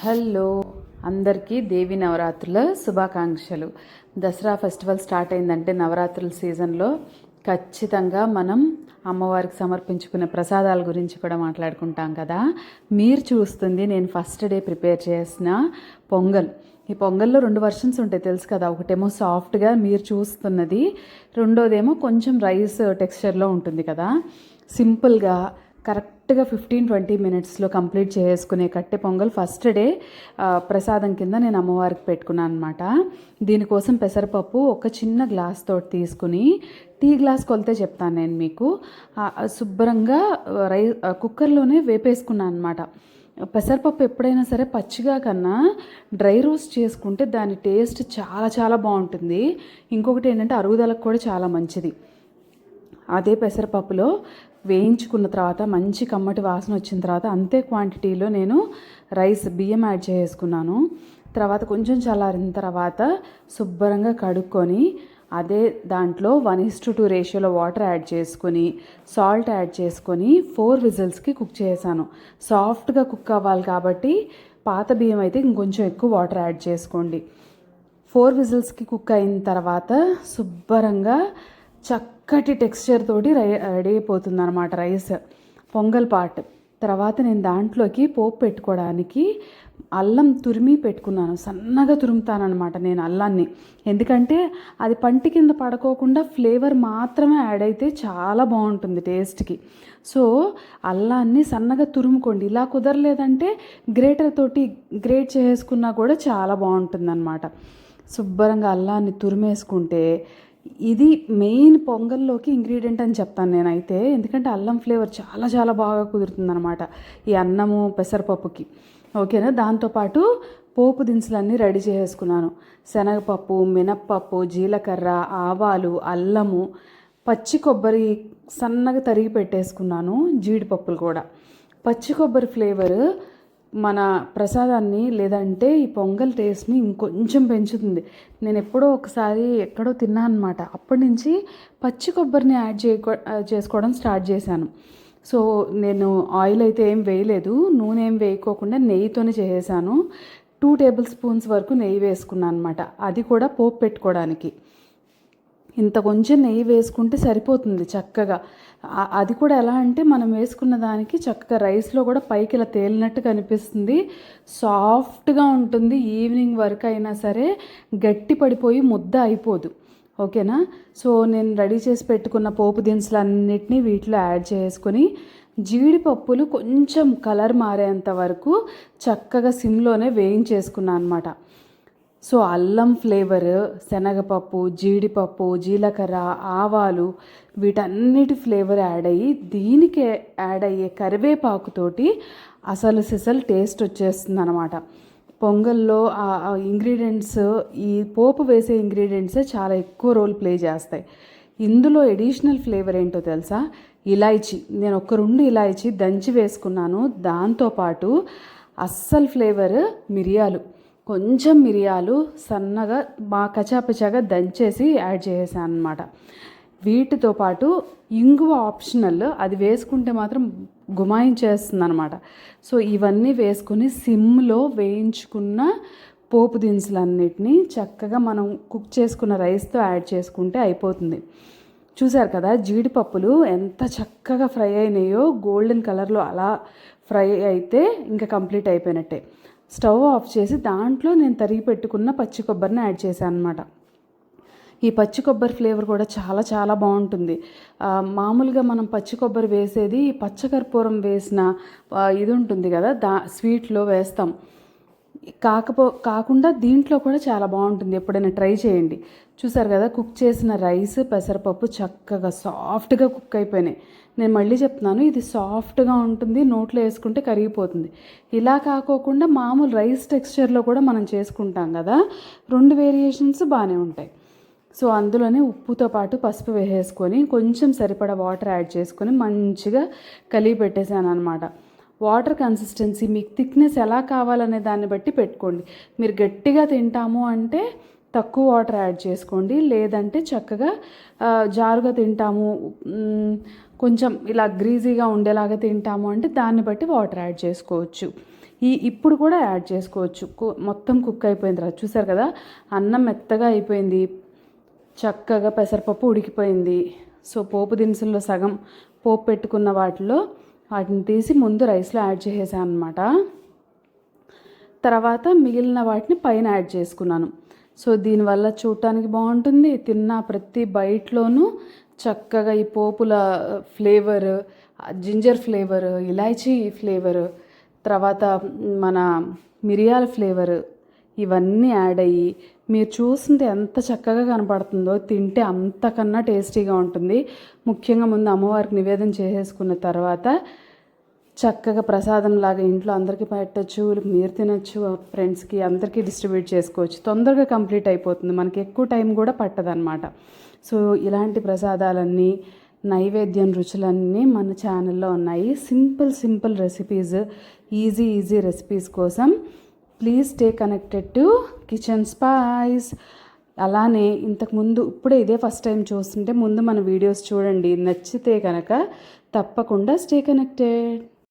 Hello, అందరికీ దేవి నవరాత్రుల శుభాకాంక్షలు. దసరా ఫెస్టివల్ స్టార్ట్ అయిందంటే నవరాత్రుల సీజన్లో ఖచ్చితంగా మనం అమ్మవారికి సమర్పించుకునే ప్రసాదాల గురించి కూడా మాట్లాడుకుంటాం కదా. మీరు చూస్తుంది నేను ఫస్ట్ డే ప్రిపేర్ చేసిన పొంగల్. ఈ పొంగల్లో 2 వర్షన్స్ ఉంటాయి తెలుసు కదా. ఒకటేమో సాఫ్ట్గా మీరు చూస్తున్నది, రెండోదేమో కొంచెం రైస్ టెక్స్చర్లో ఉంటుంది కదా. సింపుల్గా కరెక్ట్గా 15-20 మినిట్స్లో కంప్లీట్ చేసుకునే కట్టె పొంగల్ ఫస్ట్ డే ప్రసాదం కింద నేను అమ్మవారికి పెట్టుకున్నాను అనమాట. దీనికోసం పెసరపప్పు ఒక చిన్న గ్లాస్ తోటి తీసుకుని, టీ గ్లాస్ కొలితే చెప్తాను నేను మీకు, శుభ్రంగా కుక్కర్లోనే వేపేసుకున్నాను అనమాట. పెసరపప్పు ఎప్పుడైనా సరే పచ్చిగా కన్నా డ్రై రోస్ట్ చేసుకుంటే దాని టేస్ట్ చాలా చాలా బాగుంటుంది. ఇంకొకటి ఏంటంటే అరుగుదలకు కూడా చాలా మంచిది. అదే పెసరపప్పులో వేయించుకున్న తర్వాత మంచి కమ్మటి వాసన వచ్చిన తర్వాత అంతే క్వాంటిటీలో నేను బియ్యం యాడ్ చేసుకున్నాను. తర్వాత కొంచెం చల్లారిన తర్వాత శుభ్రంగా కడుక్కొని అదే దాంట్లో 1:2 రేషియోలో వాటర్ యాడ్ చేసుకొని సాల్ట్ యాడ్ చేసుకొని 4 విజిల్స్కి కుక్ చేశాను. సాఫ్ట్గా కుక్ అవ్వాలి కాబట్టి పాత బియ్యం అయితే ఇంకొంచెం ఎక్కువ వాటర్ యాడ్ చేసుకోండి. 4 విజిల్స్కి కుక్ అయిన తర్వాత శుభ్రంగా చక్కటి టెక్స్చర్ తోటి రెడీ అయిపోతుంది అనమాట రైస్ పొంగల్ పార్ట్. తర్వాత నేను దాంట్లోకి పోపు పెట్టుకోవడానికి అల్లం తురిమి పెట్టుకున్నాను. సన్నగా తురుముతానమాట నేను అల్లాన్ని, ఎందుకంటే అది పంటి కింద పడుకోకుండా ఫ్లేవర్ మాత్రమే యాడ్ అయితే చాలా బాగుంటుంది టేస్ట్కి. సో అల్లాన్ని సన్నగా తురుముకోండి. ఇలా కుదరలేదంటే గ్రేటర్ తోటి గ్రేట్ చేసుకున్నా కూడా చాలా బాగుంటుంది అనమాట. శుభ్రంగా అల్లాన్ని తురిమేసుకుంటే ఇది మెయిన్ పొంగల్లోకి ఇంగ్రీడియంట్ అని చెప్తాను నేనైతే, ఎందుకంటే అల్లం ఫ్లేవర్ చాలా చాలా బాగా కుదురుతుంది అనమాట ఈ అన్నము పెసరపప్పుకి. ఓకేనా. దాంతోపాటు పోపు దినుసులన్నీ రెడీ చేసుకున్నాను. శనగపప్పు, మినప్పప్పు, జీలకర్ర, ఆవాలు, అల్లము, పచ్చి కొబ్బరి సన్నగా తరిగి పెట్టేసుకున్నాను, జీడిపప్పులు కూడా. పచ్చి కొబ్బరి ఫ్లేవర్ మన ప్రసాదాన్ని లేదంటే ఈ పొంగల్ టేస్ట్ని ఇంకొంచెం పెంచుతుంది. నేను ఎప్పుడో ఒకసారి ఎక్కడో తిన్నాను అనమాట. అప్పటి నుంచి పచ్చి కొబ్బరిని యాడ్ చేసుకోవడం స్టార్ట్ చేశాను. సో నేను ఆయిల్ అయితే ఏం వేయలేదు, నూనె ఏం వేయకోకుండా నెయ్యితోనే చేసేసాను. 2 టేబుల్ స్పూన్స్ వరకు నెయ్యి వేసుకున్నాను అనమాట. అది కూడా పోపు పెట్టుకోవడానికి. ఇంత కొంచెం నెయ్యి వేసుకుంటే సరిపోతుంది చక్కగా. అది కూడా ఎలా అంటే మనం వేసుకున్న దానికి చక్కగా రైస్లో కూడా పైకి ఇలా తేలినట్టు కనిపిస్తుంది, సాఫ్ట్గా ఉంటుంది. ఈవినింగ్ వరకు అయినా సరే గట్టి పడిపోయి ముద్ద అయిపోదు. ఓకేనా. సో నేను రెడీ చేసి పెట్టుకున్న పోపు దినుసులన్నిటినీ వీటిలో యాడ్ చేసుకొని జీడిపప్పులు కొంచెం కలర్ మారేంత వరకు చక్కగా సిమ్లోనే వేయించేసుకున్నాను అనమాట. సో అల్లం ఫ్లేవర్, శనగపప్పు, జీడిపప్పు, జీలకర్ర, ఆవాలు వీటన్నిటి ఫ్లేవర్ యాడ్ అయ్యి దీనికి యాడ్ అయ్యే కరివేపాకుతోటి అసలు సిసలు టేస్ట్ వచ్చేస్తుంది అనమాట. పొంగల్లో ఆ ఇంగ్రీడియంట్స్, ఈ పోపు వేసే ఇంగ్రీడియంట్సే చాలా ఎక్కువ రోల్ ప్లే చేస్తాయి. ఇందులో ఎడిషనల్ ఫ్లేవర్ ఏంటో తెలుసా? ఇలాయచీ. నేను ఒక 2 ఇలాయచీ దంచి వేసుకున్నాను. దాంతోపాటు అస్సలు ఫ్లేవర్ మిరియాలు, కొంచెం మిరియాలు సన్నగా కచాపచాగా దంచేసి యాడ్ చేసాను అనమాట. వీటితో పాటు ఇంగువ ఆప్షనల్, అది వేసుకుంటే మాత్రం గుమాయించేస్తుంది అనమాట. సో ఇవన్నీ వేసుకొని సిమ్లో వేయించుకున్న పోపు దినుసులన్నిటినీ చక్కగా మనం కుక్ చేసుకున్న రైస్తో యాడ్ చేసుకుంటే అయిపోతుంది. చూసారు కదా జీడిపప్పులు ఎంత చక్కగా ఫ్రై అయినాయో, గోల్డెన్ కలర్లో అలా ఫ్రై అయితే ఇంకా కంప్లీట్ అయిపోయినట్టే. స్టవ్ ఆఫ్ చేసి దాంట్లో నేను తరిగి పెట్టుకున్న పచ్చి కొబ్బరిని యాడ్ చేశాను అనమాట. ఈ పచ్చి కొబ్బరి ఫ్లేవర్ కూడా చాలా చాలా బాగుంటుంది. మామూలుగా మనం పచ్చి కొబ్బరి వేసేది పచ్చకర్పూరం వేసిన ఇది ఉంటుంది కదా, స్వీట్లో వేస్తాం. కాకుండా దీంట్లో కూడా చాలా బాగుంటుంది, ఎప్పుడైనా ట్రై చేయండి. చూసారు కదా కుక్ చేసిన రైస్, పెసరపప్పు చక్కగా సాఫ్ట్గా కుక్ అయిపోయినాయి. నేను మళ్ళీ చెప్తున్నాను, ఇది సాఫ్ట్గా ఉంటుంది, నోట్లో వేసుకుంటే కరిగిపోతుంది. ఇలా కాకోకుండా మామూలు రైస్ టెక్స్చర్లో కూడా మనం చేసుకుంటాం కదా, 2 వేరియేషన్స్ బాగానే ఉంటాయి. సో అందులోనే ఉప్పుతో పాటు పసుపు వేసేసుకొని కొంచెం సరిపడా వాటర్ యాడ్ చేసుకొని మంచిగా కలిపి పెట్టేశాను అనమాట. వాటర్ కన్సిస్టెన్సీ మీకు థిక్నెస్ ఎలా కావాలనే దాన్ని బట్టి పెట్టుకోండి. మీరు గట్టిగా తింటాము అంటే తక్కువ వాటర్ యాడ్ చేసుకోండి, లేదంటే చక్కగా జారుగా తింటాము, కొంచెం ఇలా గ్రీజీగా ఉండేలాగా తింటాము అంటే దాన్ని బట్టి వాటర్ యాడ్ చేసుకోవచ్చు. ఇప్పుడు కూడా యాడ్ చేసుకోవచ్చు. మొత్తం కుక్ అయిపోయిన తర్వాత చూసారు కదా, అన్నం మెత్తగా అయిపోయింది, చక్కగా పెసరపప్పు ఉడికిపోయింది. సో పోపు దినుసుల్లో సగం పోపు పెట్టుకున్న వాటిని తీసి ముందు రైస్లో యాడ్ చేసేసాను అనమాట. తర్వాత మిగిలిన వాటిని పైన యాడ్ చేసుకున్నాను. సో దీనివల్ల చూడటానికి బాగుంటుంది, తిన్న ప్రతి బైట్లోనూ చక్కగా ఈ పోపుల ఫ్లేవర్, జింజర్ ఫ్లేవర్, ఇలాచీ ఫ్లేవర్, తర్వాత మన మిరియాల ఫ్లేవర్ ఇవన్నీ యాడ్ అయ్యి మీరు చూస్తుంటే ఎంత చక్కగా కనపడుతుందో, తింటే అంతకన్నా టేస్టీగా ఉంటుంది. ముఖ్యంగా ముందు అమ్మవారికి నివేదన చేసేసుకున్న తర్వాత చక్కగా ప్రసాదంలాగా ఇంట్లో అందరికీ పెట్టచ్చు, మీరు తినచ్చు, ఫ్రెండ్స్కి అందరికీ డిస్ట్రిబ్యూట్ చేసుకోవచ్చు. తొందరగా కంప్లీట్ అయిపోతుంది, మనకి ఎక్కువ టైం కూడా పట్టదనమాట. సో ఇలాంటి ప్రసాదాలన్నీ, నైవేద్యం రుచులన్నీ మన ఛానల్లో ఉన్నాయి. సింపుల్ రెసిపీస్, ఈజీ రెసిపీస్ కోసం please stay connected to kitchen spice. అలానే ఇంతకుముందు ఇప్పుడే ఇదే ఫస్ట్ టైం చూస్తుంటే ముందు మన వీడియోస్ చూడండి, నచ్చితే కనుక తప్పకుండా స్టే కనెక్టెడ్.